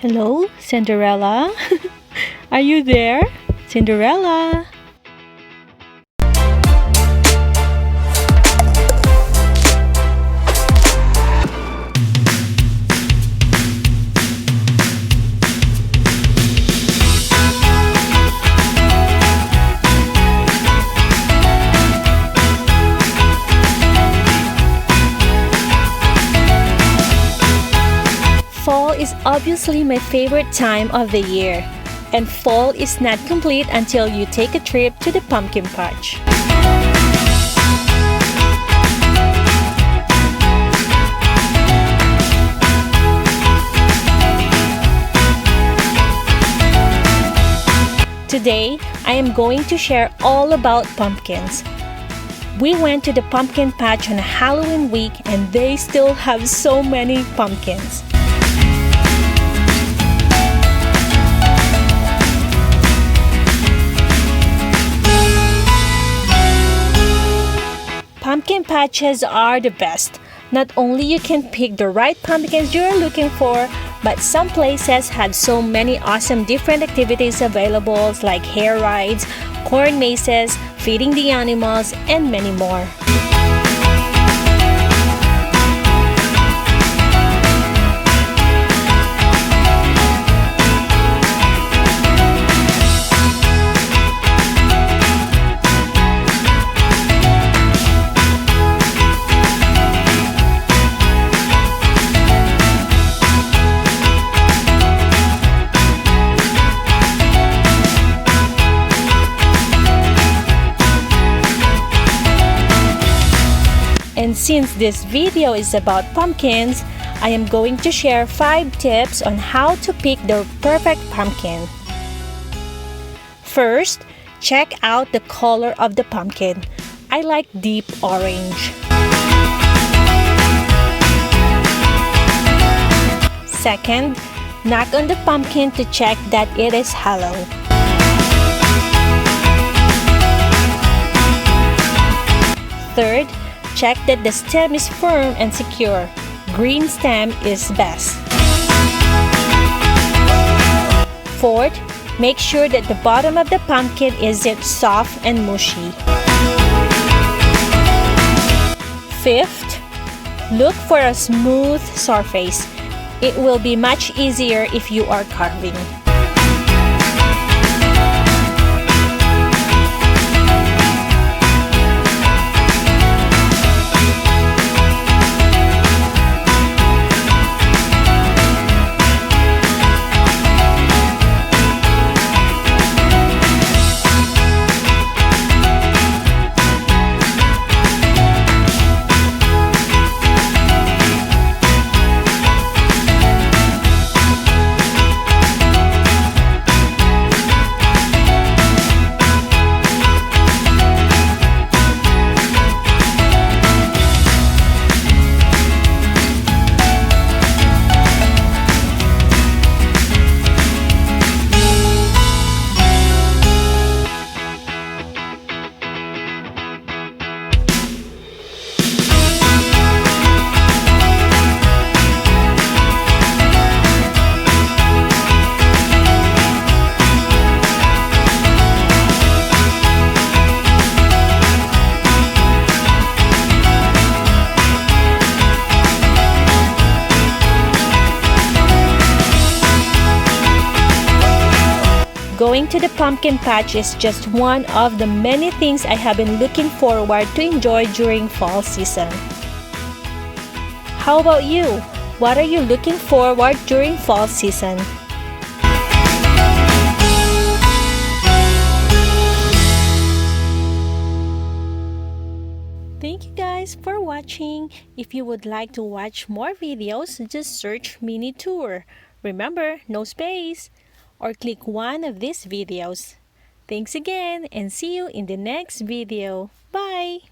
Hello, Cinderella? Are you there? Cinderella? Fall is obviously my favorite time of the year, and fall is not complete until you take a trip to the pumpkin patch. Today, I am going to share all about pumpkins. We went to the pumpkin patch on Halloween week and they still have so many pumpkins. Pumpkin patches are the best. Not only you can pick the right pumpkins you're looking for, but some places have so many awesome different activities available like hair rides, corn mazes, feeding the animals, and many more. And since this video is about pumpkins, I am going to share 5 tips on how to pick the perfect pumpkin. First, check out the color of the pumpkin. I like deep orange. Second, knock on the pumpkin to check that it is hollow. Third, check that the stem is firm and secure. Green stem is best. Fourth, make sure that the bottom of the pumpkin isn't soft and mushy. Fifth, look for a smooth surface. It will be much easier if you are carving. Going to the pumpkin patch is just one of the many things I have been looking forward to enjoy during fall season. How about you? What are you looking forward during fall season? Thank you guys for watching. If you would like to watch more videos, just search MinuteTour. Remember, no space. Or click one of these videos. Thanks again and see you in the next video. Bye!